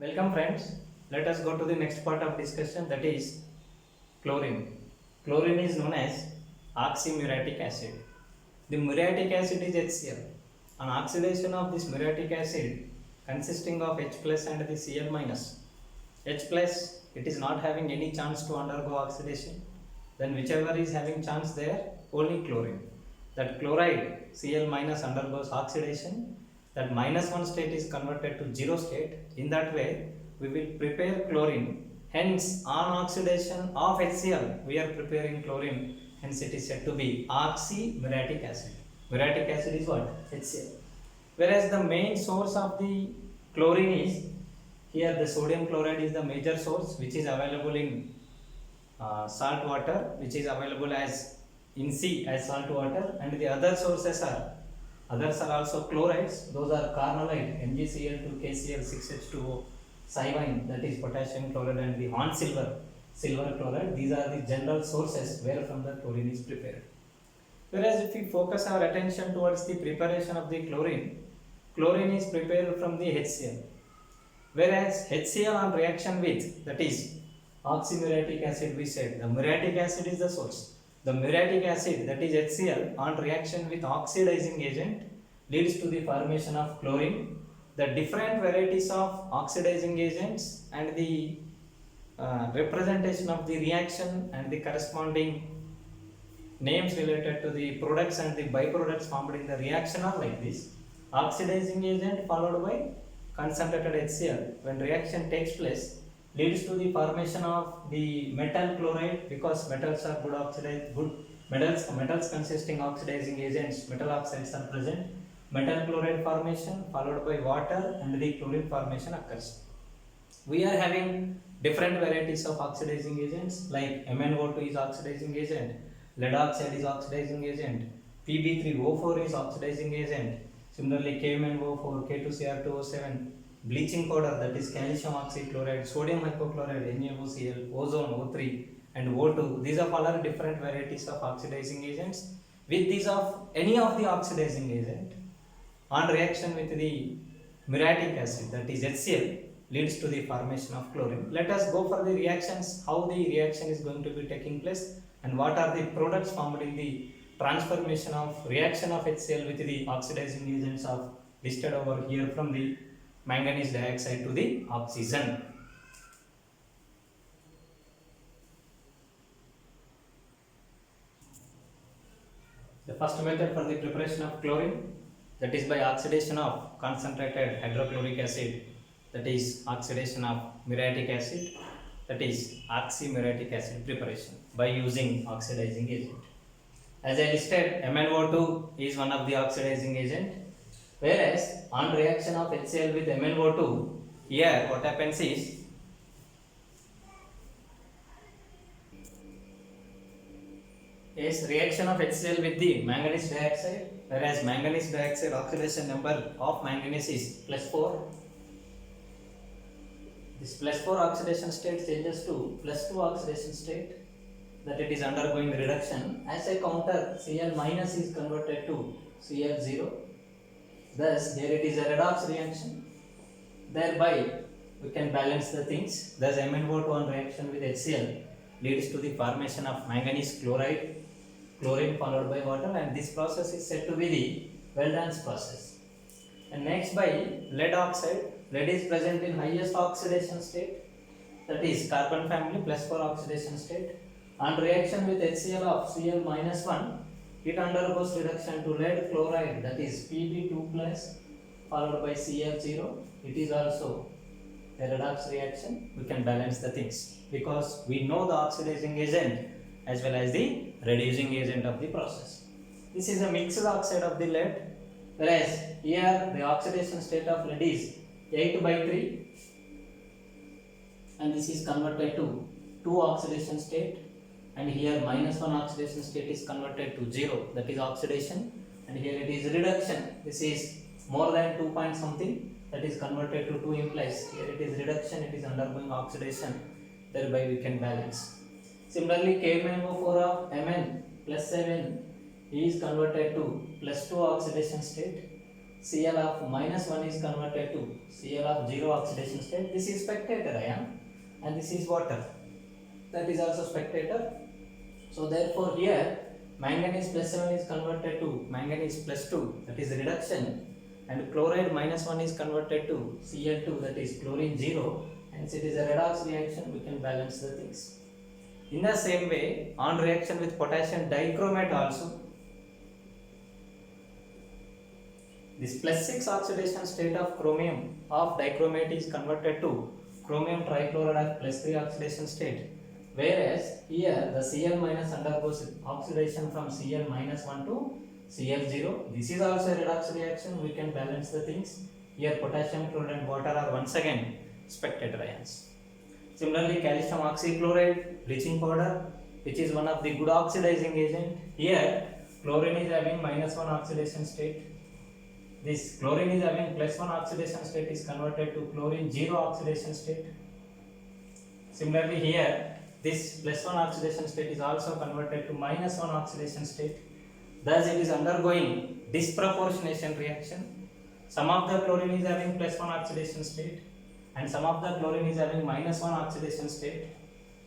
Welcome friends. Let us go to the next part of discussion, that is chlorine. Chlorine is known as oxymuriatic acid. The muriatic acid is HCl. An oxidation of this muriatic acid consisting of H plus and the Cl minus. H plus, it is not having any chance to undergo oxidation. Then whichever is having chance there, only chlorine. That chloride Cl minus undergoes oxidation. That minus 1 state is converted to 0 state. In that way, we will prepare chlorine. Hence, on oxidation of HCl, we are preparing chlorine. Hence, it is said to be oxymuriatic acid. Muriatic acid is what? HCl. Whereas the main source of the chlorine is, here the sodium chloride is the major source, which is available in salt water, which is available as in sea as salt water, and the other sources are others are also chlorides. Those are carnolide, MgCl2, KCl, 6H2O, Cybine, that is potassium chloride, and the horn silver chloride. These are the general sources where from the chlorine is prepared. Whereas if we focus our attention towards the preparation of the chlorine, chlorine is prepared from the HCl. Whereas HCl on reaction with, that is oxymuriatic acid, we said the muriatic acid is the source. The muriatic acid, that is HCl, on reaction with oxidizing agent leads to the formation of chlorine. The different varieties of oxidizing agents and the representation of the reaction and the corresponding names related to the products and the byproducts formed in the reaction are like this. Oxidizing agent followed by concentrated HCl. When reaction takes place, leads to the formation of the metal chloride, because metals are good metals consisting oxidizing agents, metal oxides are present. Metal chloride formation followed by water and the chlorine formation occurs. We are having different varieties of oxidizing agents, like MnO2 is oxidizing agent, lead oxide is oxidizing agent, Pb3O4 is oxidizing agent, similarly KMnO4, K2Cr2O7, bleaching powder, that is calcium oxychloride, sodium hypochlorite, NaOCl, ozone O3 and O2. These are all different varieties of oxidizing agents. With these of any of the oxidizing agent on reaction with the muriatic acid, that is HCl, leads to the formation of chlorine. Let us go for the reactions, how the reaction is going to be taking place and what are the products formed in the transformation of reaction of HCl with the oxidizing agents of listed over here from the manganese dioxide to the oxygen. The first method for the preparation of chlorine, that is by oxidation of concentrated hydrochloric acid, that is oxidation of muriatic acid, that is oxymuriatic acid preparation by using oxidizing agent. As I listed, MnO2 is one of the oxidizing agent. Whereas on reaction of HCl with MnO2, here what happens is, reaction of HCl with the manganese dioxide, whereas manganese dioxide oxidation number of manganese is +4. This +4 oxidation state changes to +2 oxidation state, that it is undergoing reduction. As a counter, Cl minus is converted to Cl0. Thus, here it is a redox reaction. Thereby, we can balance the things. Thus, MnO2 on reaction with HCl leads to the formation of manganese chloride, chlorine followed by water, and this process is said to be the Weldon's process. And next by lead oxide. Lead is present in highest oxidation state, that is carbon family +4 oxidation state. On reaction with HCl of Cl minus 1, it undergoes reduction to lead chloride, that is Pb2 plus followed by Cl0. It is also a redox reaction. We can balance the things because we know the oxidizing agent as well as the reducing agent of the process. This is a mixed oxide of the lead, whereas here the oxidation state of lead is 8/3 and this is converted to 2 oxidation state, and here -1 oxidation state is converted to 0, that is oxidation, and here it is reduction. This is more than 2 point something, that is converted to 2 implies here it is reduction, it is undergoing oxidation, thereby we can balance. Similarly, KMnO4 of Mn +7 is converted to +2 oxidation state, Cl of minus 1 is converted to Cl of 0 oxidation state. This is spectator ion and this is water. That is also spectator. So therefore here manganese plus 7 is converted to manganese plus 2, that is reduction, and chloride minus 1 is converted to Cl2, that is chlorine 0, and it is a redox reaction. We can balance the things. In the same way, on reaction with potassium dichromate also, this plus 6 oxidation state of chromium of dichromate is converted to chromium trichloride of plus 3 oxidation state, whereas here the Cl minus undergoes oxidation from Cl minus 1 to Cl0. This is also a redox reaction. We can balance the things. Here potassium chloride and water are once again spectator ions. Similarly, calcium oxychloride, bleaching powder, which is one of the good oxidizing agent. Here chlorine is having minus 1 oxidation state. This chlorine is having plus 1 oxidation state is converted to chlorine 0 oxidation state. Similarly here this plus 1 oxidation state is also converted to minus 1 oxidation state. Thus it is undergoing disproportionation reaction. Some of the chlorine is having plus 1 oxidation state and some of the chlorine is having minus 1 oxidation state.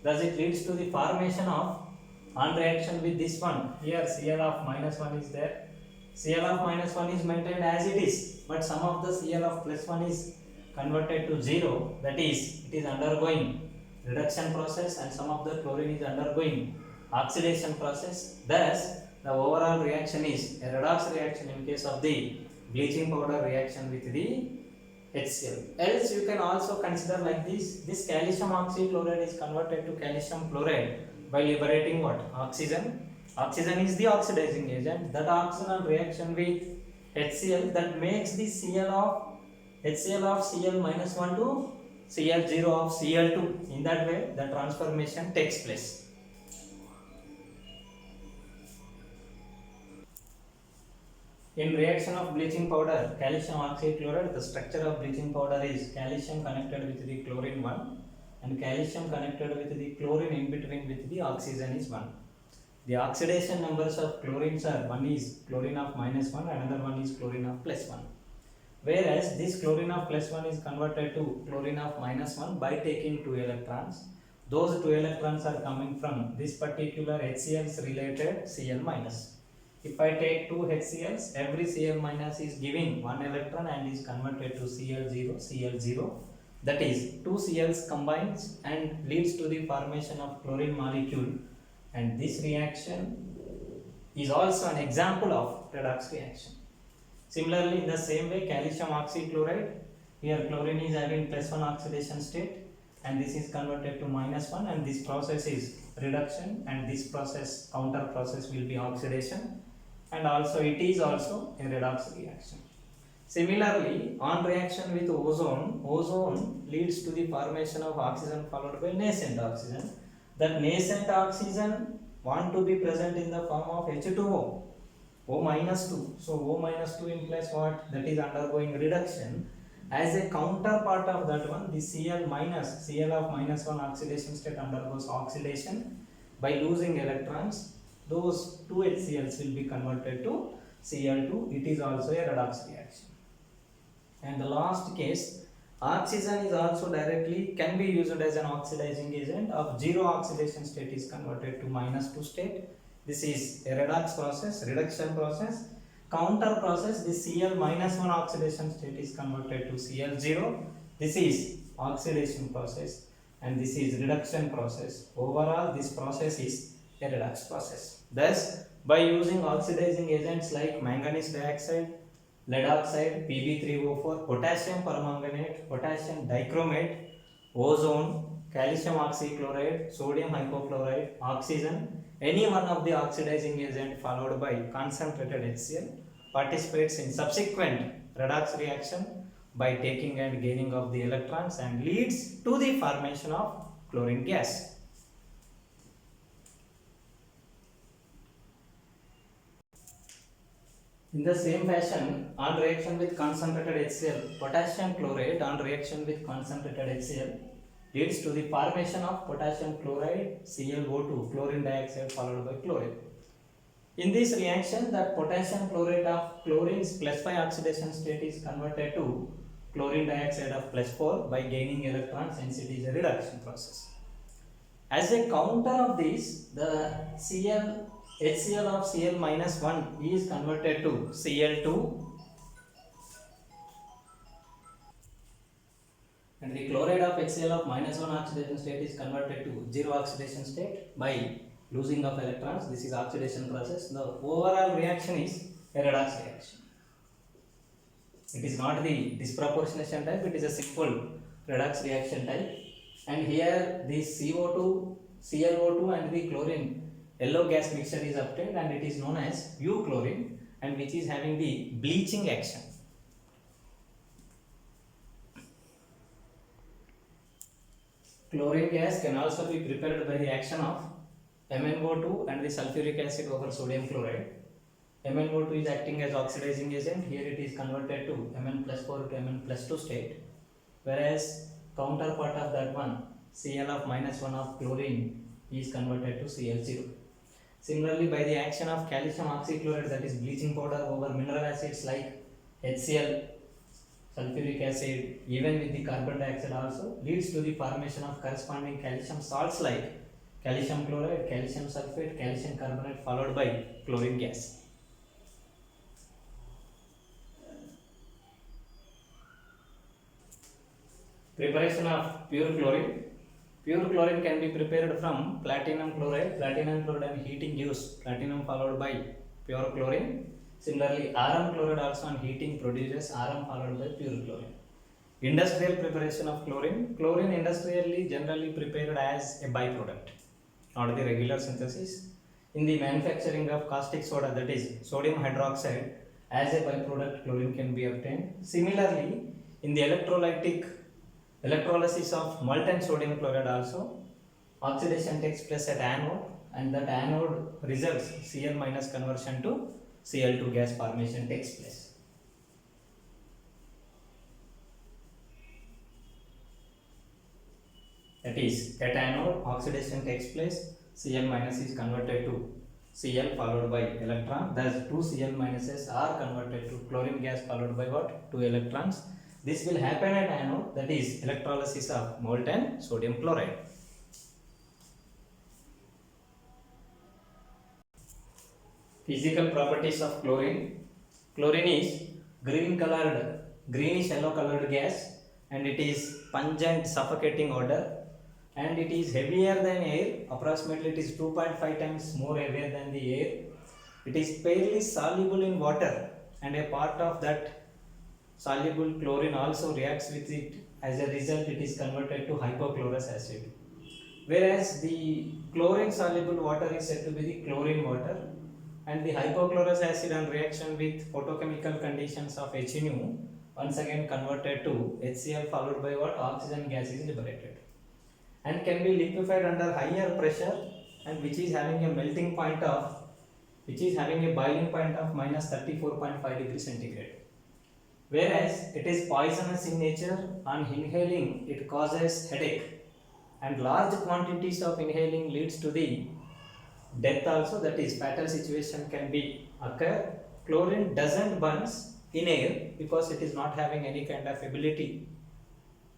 Thus it leads to the formation of, on reaction with this one, here Cl of minus 1 is there. Cl of minus 1 is maintained as it is, but some of the Cl of plus 1 is converted to 0, that is, it is undergoing reduction process, and some of the chlorine is undergoing oxidation process. Thus, the overall reaction is a redox reaction in case of the bleaching powder reaction with the HCl. Else you can also consider like this calcium oxychloride is converted to calcium chloride by liberating what? Oxygen. Oxygen is the oxidizing agent. That oxygen reaction with HCl that makes the HCl of Cl minus 1 to Cl0 of Cl2. In that way the transformation takes place. In reaction of bleaching powder, calcium oxychloride, the structure of bleaching powder is calcium connected with the chlorine 1 and calcium connected with the chlorine in between with the oxygen is 1. The oxidation numbers of chlorines are, one is chlorine of minus 1 and another one is chlorine of plus 1. Whereas this chlorine of plus 1 is converted to chlorine of minus 1 by taking 2 electrons. Those 2 electrons are coming from this particular HCl's related Cl minus. If I take 2 HCl's, every Cl minus is giving 1 electron and is converted to Cl0, Cl0. That is, 2 Cl's combines and leads to the formation of chlorine molecule, and this reaction is also an example of redox reaction. Similarly, in the same way, calcium oxychloride, here chlorine is having plus 1 oxidation state and this is converted to minus 1, and this process is reduction, and this process, counter process, will be oxidation, and also it is also a redox reaction. Similarly, on reaction with ozone leads to the formation of oxygen followed by nascent oxygen. That nascent oxygen want to be present in the form of H2O, O minus 2. So O minus 2 implies what? That is undergoing reduction. As a counterpart of that one, the Cl minus, Cl of minus 1 oxidation state undergoes oxidation by losing electrons. Those 2 HCl's will be converted to Cl2. It is also a redox reaction. And the last case, oxygen is also directly can be used as an oxidizing agent of 0 oxidation state is converted to minus 2 state. This is a redox process, reduction process. Counter process, the Cl minus 1 oxidation state is converted to Cl0. This is oxidation process and this is reduction process. Overall, this process is a redox process. Thus, by using oxidizing agents like manganese dioxide, lead oxide, Pb3O4, potassium permanganate, potassium dichromate, ozone, calcium oxychloride, sodium hypochlorite, oxygen, any one of the oxidizing agent followed by concentrated HCl participates in subsequent redox reaction by taking and gaining of the electrons and leads to the formation of chlorine gas. In the same fashion, on reaction with concentrated HCl, potassium chlorate on reaction with concentrated HCl leads to the formation of potassium chloride, ClO2, chlorine dioxide followed by chlorine. In this reaction, the potassium chlorate of chlorine's +5 oxidation state is converted to chlorine dioxide of +4 by gaining electrons, hence it is a reduction process. As a counter of this, the HCl of Cl minus 1 is converted to Cl2, and the chloride of HCl of minus 1 oxidation state is converted to 0 oxidation state by losing of electrons. This is oxidation process. The overall reaction is a redox reaction. It is not the disproportionation type, it is a simple redox reaction type. And here this CO2, ClO2 and the chlorine yellow gas mixture is obtained, and it is known as euchlorine, and which is having the bleaching action. Chlorine gas can also be prepared by the action of MnO2 and the sulfuric acid over sodium chloride. MnO2 is acting as oxidizing agent. Here it is converted to Mn+4 to Mn+2 state, whereas counterpart of that one, Cl of minus 1 of chlorine, is converted to Cl0. Similarly, by the action of calcium oxychloride, that is bleaching powder, over mineral acids like HCl, sulfuric acid, even with the carbon dioxide also, leads to the formation of corresponding calcium salts like calcium chloride, calcium sulfate, calcium carbonate, followed by chlorine gas. Preparation of pure chlorine. Pure chlorine can be prepared from platinum chloride. Platinum chloride and heating gives platinum followed by pure chlorine. Similarly, Rm chloride also on heating produces Rm followed by pure chlorine. Industrial preparation of chlorine. Chlorine industrially generally prepared as a byproduct, not the regular synthesis. In the manufacturing of caustic soda, that is sodium hydroxide, as a byproduct chlorine can be obtained. Similarly, in the electrolysis of molten sodium chloride also, oxidation takes place at anode, and that anode results Cl minus conversion to Cl2 gas formation takes place. That is, at anode oxidation takes place, Cl minus is converted to Cl followed by electron, thus 2 Cl minuses are converted to chlorine gas followed by what? 2 electrons. This will happen at anode, that is electrolysis of molten sodium chloride. Physical properties of chlorine. Chlorine is greenish yellow colored gas, and it is pungent suffocating odor, and it is heavier than air. Approximately it is 2.5 times more heavier than the air. It is fairly soluble in water, and a part of that soluble chlorine also reacts with it. As a result, it is converted to hypochlorous acid. Whereas the chlorine soluble water is said to be the chlorine water, and the hypochlorous acid on reaction with photochemical conditions of HNO once again converted to HCl followed by what? Oxygen gas is liberated, and can be liquefied under higher pressure, and which is having a boiling point of minus 34.5 degrees centigrade. Whereas it is poisonous in nature. On inhaling it causes headache, and large quantities of inhaling leads to the death also, that is fatal situation can be occur. Chlorine doesn't burn in air because it is not having any kind of ability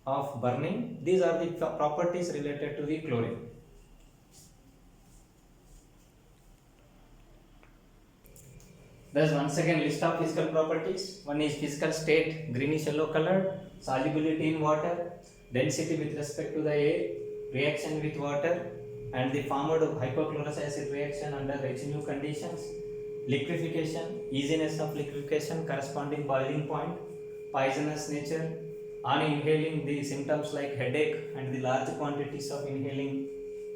of burning. These are the properties related to the chlorine. Thus once again list of physical properties. One is physical state, greenish yellow colored, solubility in water, density with respect to the air, reaction with water, and the formed hypochlorous acid reaction under HNO conditions, liquefaction, easiness of liquefaction, corresponding boiling point, poisonous nature. On inhaling, the symptoms like headache and the large quantities of inhaling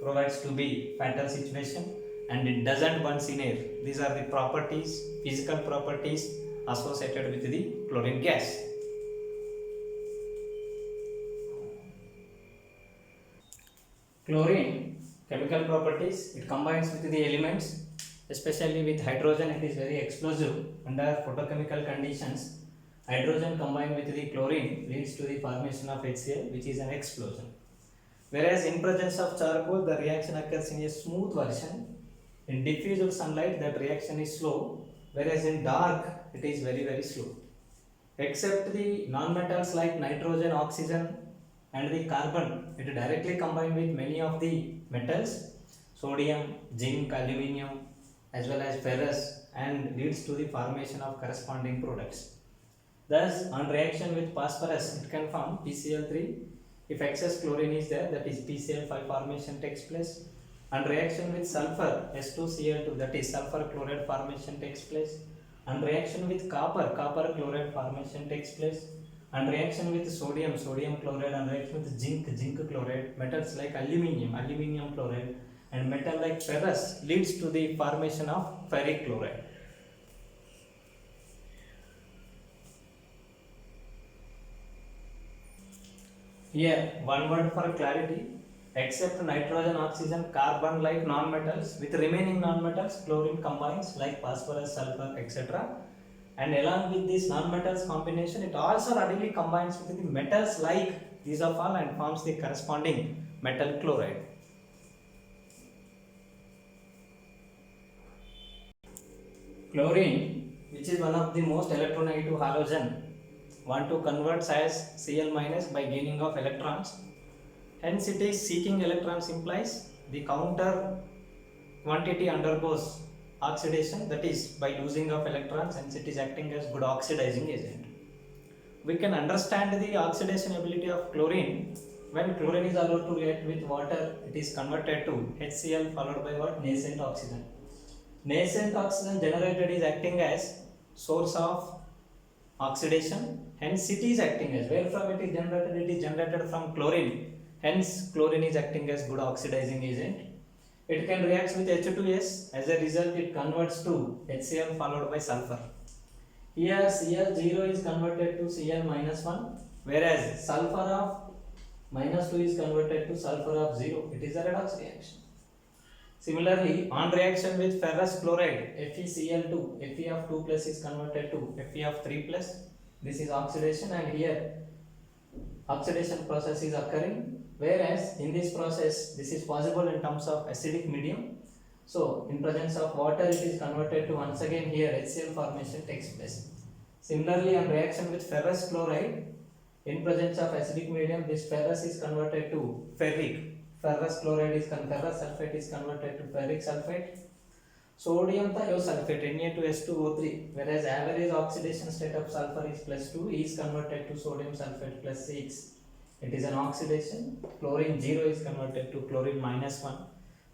provides to be fatal situation, and it doesn't burn in air. These are the properties, physical properties associated with the chlorine gas. Chlorine chemical properties, it combines with the elements, especially with hydrogen. It is very explosive under photochemical conditions. Hydrogen combined with the chlorine leads to the formation of HCl, which is an explosion. Whereas in presence of charcoal, the reaction occurs in a smooth version. In diffused sunlight, that reaction is slow, whereas in dark, it is very, very slow. Except the non-metals like nitrogen, oxygen, and the carbon, it directly combine with many of the metals, sodium, zinc, aluminium, as well as ferrous, and leads to the formation of corresponding products. Thus, on reaction with phosphorus, it can form PCl3. If excess chlorine is there, that is PCl5 formation takes place. On reaction with sulfur, S2Cl2, that is sulfur chloride formation takes place. On reaction with copper, copper chloride formation takes place. On reaction with sodium, sodium chloride. On reaction with zinc, zinc chloride. Metals like aluminium, aluminium chloride, and metal like ferrous leads to the formation of ferric chloride. Here, one word for clarity, except nitrogen, oxygen, carbon like non-metals, with remaining non-metals, chlorine combines like phosphorus, sulfur, etc. And along with this non-metals combination, it also readily combines with the metals like these of all and forms the corresponding metal chloride. Chlorine, which is one of the most electronegative halogen, want to convert as Cl minus by gaining of electrons. Hence it is seeking electrons implies the counter quantity undergoes oxidation, that is by losing of electrons, hence it is acting as good oxidizing agent. We can understand the oxidation ability of chlorine when chlorine is allowed to react with water, it is converted to HCl followed by what? Nascent oxygen. Nascent oxygen generated is acting as source of oxidation, hence it is acting as, where from it is generated from chlorine, hence chlorine is acting as good oxidizing agent. It can react with H2S, as a result it converts to HCl followed by sulfur. Here Cl0 is converted to Cl minus 1, whereas sulfur of minus 2 is converted to sulfur of 0, it is a redox reaction. Similarly, on reaction with ferrous chloride, FeCl2, Fe of 2 plus is converted to Fe of 3 plus. This is oxidation, and here oxidation process is occurring, whereas in this process this is possible in terms of acidic medium. So in presence of water it is converted to, once again here HCl formation takes place. Similarly, on reaction with ferrous chloride, in presence of acidic medium, this ferrous is converted to ferric. Ferrous chloride is ferrous sulfate is converted to ferric sulfate. Sodium thiosulfate Na2S2O3, whereas average oxidation state of sulfur is +2, is converted to sodium sulfate +6. It is an oxidation. Chlorine 0 is converted to chlorine -1,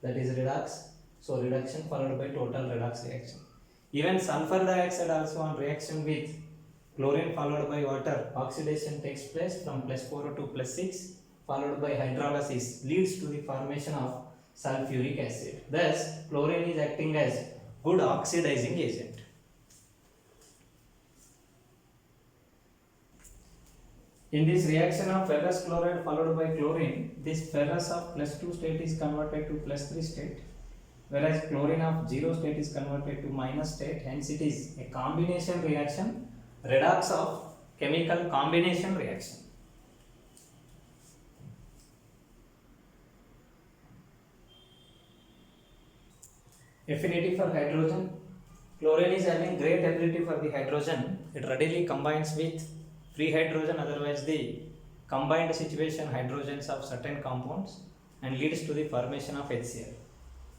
that is redox. So reduction followed by total redox reaction. Even sulfur dioxide also on reaction with chlorine followed by water, oxidation takes place from +4 to +6, followed by hydrolysis, leads to the formation of sulfuric acid. Thus, chlorine is acting as good oxidizing agent. In this reaction of ferrous chloride followed by chlorine, this ferrous of +2 state is converted to +3 state, whereas chlorine of 0 state is converted to minus state. Hence, it is a combination reaction, redox of chemical combination reaction. Affinity for hydrogen. Chlorine is having great ability for the hydrogen. It readily combines with free hydrogen, otherwise the combined situation hydrogens of certain compounds, and leads to the formation of HCl.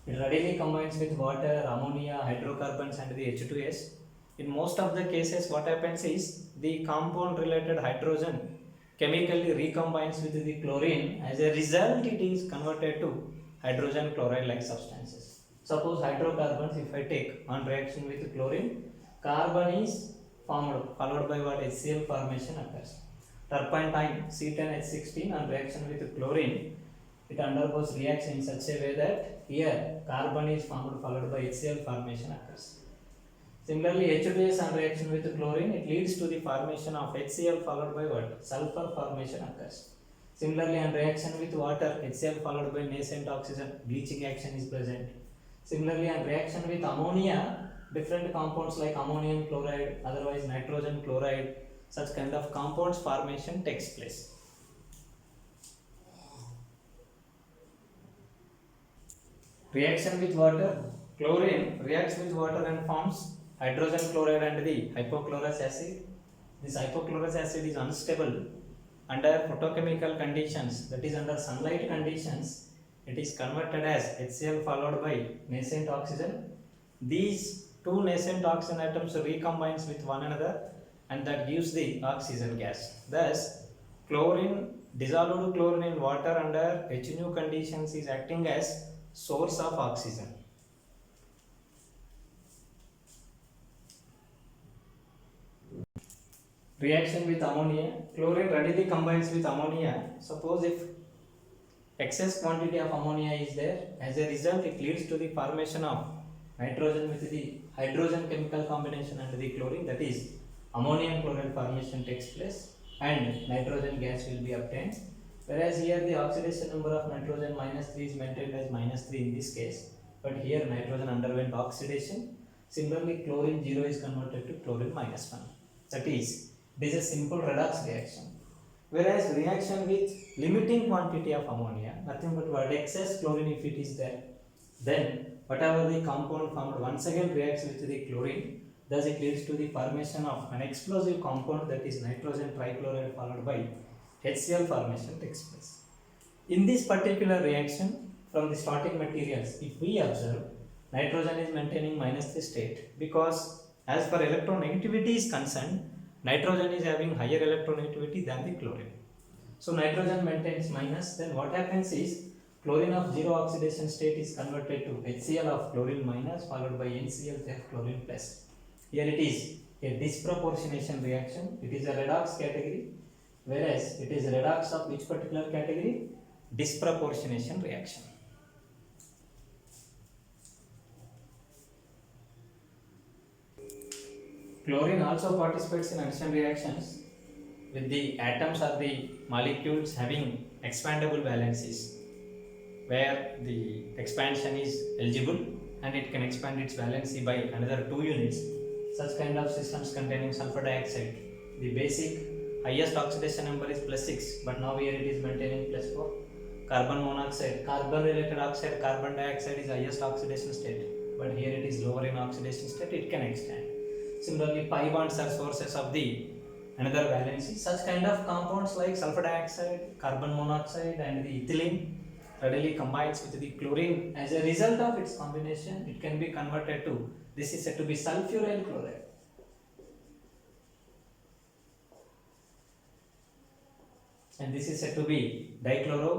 It readily combines with water, ammonia, hydrocarbons, and the H2S. In most of the cases, what happens is the compound related hydrogen chemically recombines with the chlorine. As a result, it is converted to hydrogen chloride like substances. Suppose hydrocarbons, if I take on reaction with chlorine, carbon is formed, followed by what? HCl formation occurs. Turpentine C10H16 on reaction with chlorine, it undergoes reaction in such a way that here carbon is formed followed by HCl formation occurs. Similarly, H2S on reaction with chlorine, it leads to the formation of HCl followed by what? Sulfur formation occurs. Similarly, on reaction with water, HCl followed by nascent oxygen, bleaching action is present. Similarly, on reaction with ammonia, different compounds like ammonium chloride, otherwise nitrogen chloride, such kind of compounds formation takes place. Reaction with water, chlorine reacts with water and forms hydrogen chloride and the hypochlorous acid. This hypochlorous acid is unstable under photochemical conditions, that is under sunlight conditions. It is converted as HCl followed by nascent oxygen. These two nascent oxygen atoms recombines with one another and that gives the oxygen gas. Thus, dissolved chlorine in water under HNO conditions is acting as source of oxygen. Reaction with ammonia. Chlorine readily combines with ammonia. Suppose if excess quantity of ammonia is there, as a result it leads to the formation of nitrogen with the hydrogen chemical combination and the chlorine, that is ammonium chloride formation takes place and nitrogen gas will be obtained. Whereas here the oxidation number of nitrogen -3 is maintained as -3 in this case, but here nitrogen underwent oxidation. Similarly, chlorine 0 is converted to chlorine -1. That is, this is a simple redox reaction. Whereas reaction with limiting quantity of ammonia, nothing but what excess chlorine if it is there, then whatever the compound formed once again reacts with the chlorine, thus it leads to the formation of an explosive compound, that is nitrogen trichloride followed by HCl formation takes place. In this particular reaction, from the starting materials, if we observe, nitrogen is maintaining -3 state because as per electronegativity is concerned, nitrogen is having higher electronegativity than the chlorine. So nitrogen maintains minus, then what happens is chlorine of 0 oxidation state is converted to HCl of chlorine minus followed by NCl of chlorine plus. Here it is a disproportionation reaction. It is a redox category, whereas it is redox of which particular category? Disproportionation reaction. Chlorine also participates in addition reactions with the atoms or the molecules having expandable valencies, where the expansion is eligible and it can expand its valency by another 2 units. Such kind of systems containing sulfur dioxide, the basic highest oxidation number is +6, but now here it is maintaining +4. Carbon monoxide, carbon related oxide, carbon dioxide is highest oxidation state, but here it is lower in oxidation state, it can extend. Similarly, pi bonds are sources of the another valency. Such kind of compounds like sulfur dioxide, carbon monoxide and the ethylene readily combines with the chlorine. As a result of its combination, it can be converted to, this is said to be sulfuryl chloride. And this is said to be dichloro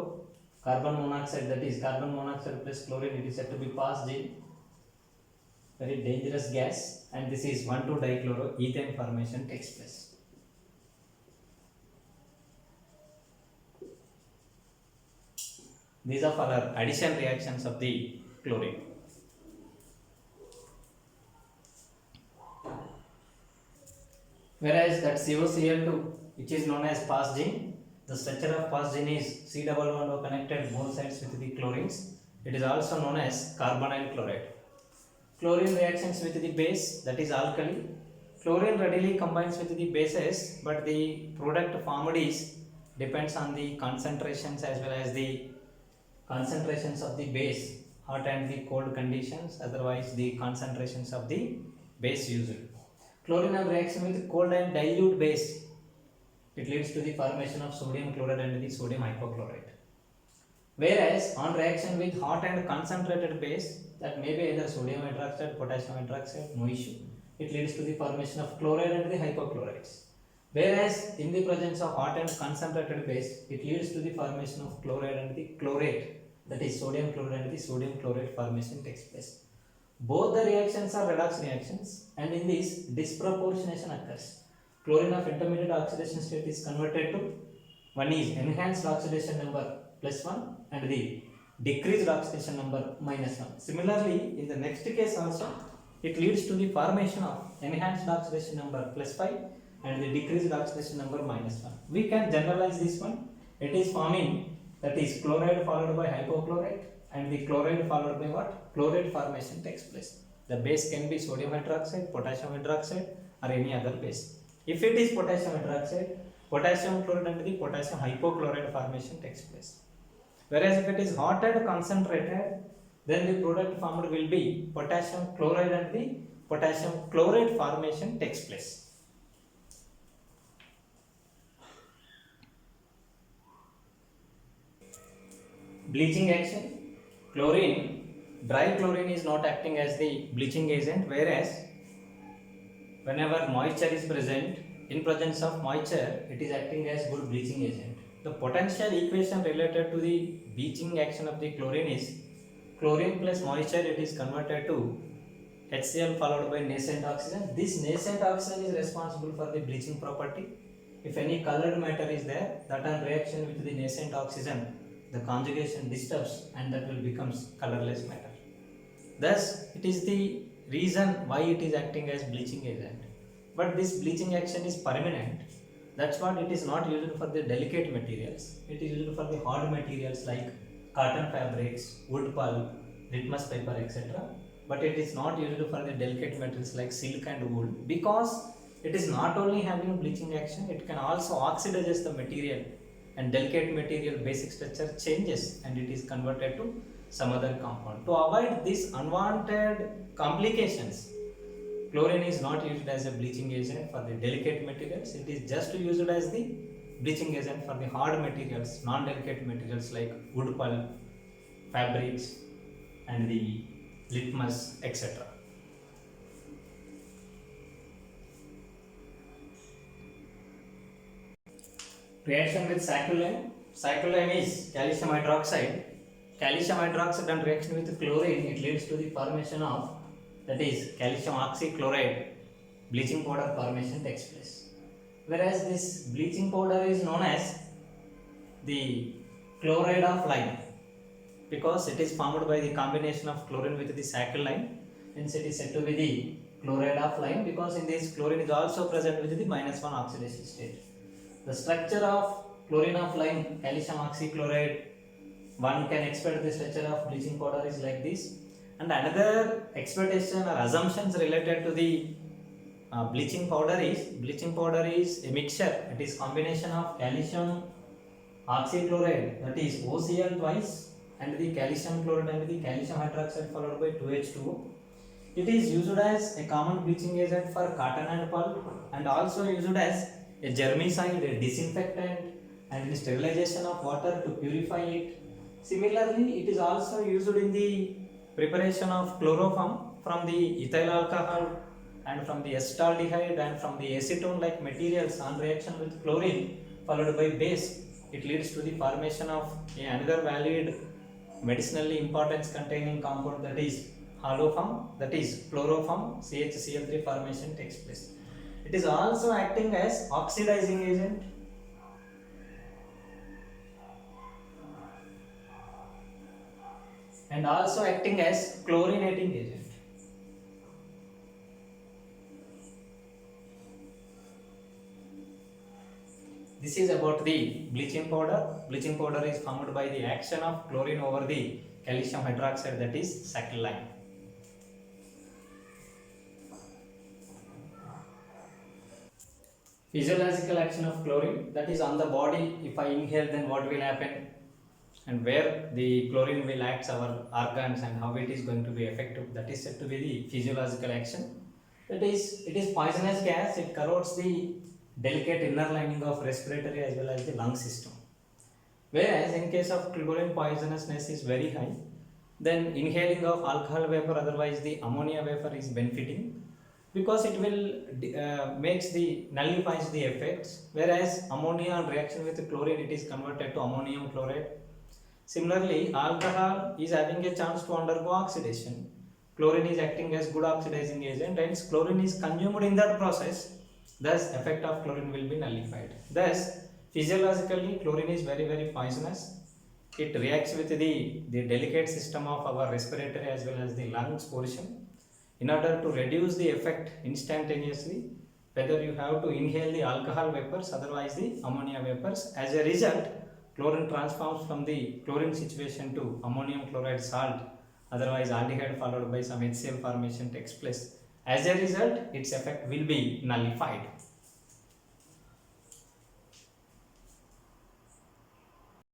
carbon monoxide, that is carbon monoxide plus chlorine, it is said to be phosgene, very dangerous gas, and this is 1,2-dichloroethane formation takes place. These are for our addition reactions of the chlorine. Whereas that COCl2, which is known as phosgene, the structure of phosgene is C double bond connected both sides with the chlorines. It is also known as carbonyl chloride. Chlorine reactions with the base, that is alkali. Chlorine readily combines with the bases, but the product formed is depends on the concentrations as well as the concentrations of the base, hot and the cold conditions, otherwise the concentrations of the base used. Chlorine on reaction with cold and dilute base, it leads to the formation of sodium chloride and the sodium hypochlorite. Whereas on reaction with hot and concentrated base, that may be either sodium hydroxide, potassium hydroxide, no issue, it leads to the formation of chloride and the hypochlorites. Whereas in the presence of hot and concentrated base, it leads to the formation of chloride and the chlorate, that is sodium chloride and the sodium chlorate formation takes place. Both the reactions are redox reactions, and in this disproportionation occurs. Chlorine of intermediate oxidation state is converted to, one is enhanced oxidation number +1 and the decreased oxidation number -1. Similarly, in the next case also, it leads to the formation of enhanced oxidation number +5 and the decreased oxidation number -1. We can generalize this one. It is forming, that is chloride followed by hypochlorite and the chloride followed by what? Chloride formation takes place. The base can be sodium hydroxide, potassium hydroxide or any other base. If it is potassium hydroxide, potassium chloride and the potassium hypochlorite formation takes place. Whereas if it is hot and concentrated, then the product formed will be potassium chloride and the potassium chloride formation takes place. Bleaching action. Chlorine, dry chlorine is not acting as the bleaching agent, whereas whenever moisture is present, in presence of moisture, it is acting as good bleaching agent. The potential equation related to the bleaching action of the chlorine is chlorine plus moisture, it is converted to HCl followed by nascent oxygen. This nascent oxygen is responsible for the bleaching property. If any colored matter is there, that on reaction with the nascent oxygen, the conjugation disturbs and that will becomes colorless matter. Thus, it is the reason why it is acting as bleaching agent. But this bleaching action is permanent. That's what it is not used for the delicate materials. It is used for the hard materials like cotton fabrics, wood pulp, litmus paper, etc. But it is not used for the delicate materials like silk and wool, because it is not only having bleaching action, it can also oxidize the material, and delicate material basic structure changes and it is converted to some other compound. To avoid these unwanted complications, chlorine is not used as a bleaching agent for the delicate materials. It is just used as the bleaching agent for the hard materials, non-delicate materials like wood pulp, fabrics and the litmus, etc. Reaction with saccharine. Saccharine is calcium hydroxide. Calcium hydroxide and reaction with chlorine, it leads to the formation of, that is, calcium oxychloride. Bleaching powder formation takes place. Whereas this bleaching powder is known as the chloride of lime, because it is formed by the combination of chlorine with the saccharine. Hence it is said to be the chloride of lime, because in this chlorine is also present with the -1 oxidation state. The structure of chlorine of lime, calcium oxychloride, one can expect the structure of bleaching powder is like this. And another expectation or assumptions related to the bleaching powder is a mixture. It is combination of calcium oxychloride, that is OCl twice, and the calcium chloride and the calcium hydroxide followed by 2H2O. It is used as a common bleaching agent for cotton and pulp, and also used as a germicide, a disinfectant, and in sterilization of water to purify it. Similarly, it is also used in the preparation of chloroform from the ethyl alcohol and from the acetaldehyde and from the acetone like materials on reaction with chlorine followed by base. It leads to the formation of another valid medicinally importance containing compound, that is haloform, that is chloroform, CHCl3 formation takes place. It is also acting as oxidizing agent and also acting as chlorinating agent. This is about the bleaching powder. Bleaching powder is formed by the action of chlorine over the calcium hydroxide, that is saccharine. Physiological action of chlorine, that is on the body. If I inhale, then what will happen, and where the chlorine will act our organs and how it is going to be effective, that is said to be the physiological action. That is, it is poisonous gas. It corrodes the delicate inner lining of respiratory as well as the lung system. Whereas in case of chlorine, poisonousness is very high, then inhaling of alcohol vapor, otherwise the ammonia vapor, is benefiting, because it will nullifies the effects. Whereas ammonia on reaction with chlorine, it is converted to ammonium chloride. Similarly, alcohol is having a chance to undergo oxidation. Chlorine is acting as good oxidizing agent, and chlorine is consumed in that process. Thus, effect of chlorine will be nullified. Thus, physiologically, chlorine is very, very poisonous. It reacts with the delicate system of our respiratory as well as the lungs portion. In order to reduce the effect instantaneously, whether you have to inhale the alcohol vapors, otherwise the ammonia vapors. As a result, chlorine transforms from the chlorine situation to ammonium chloride salt, otherwise aldehyde followed by some HCl formation takes place. As a result, its effect will be nullified.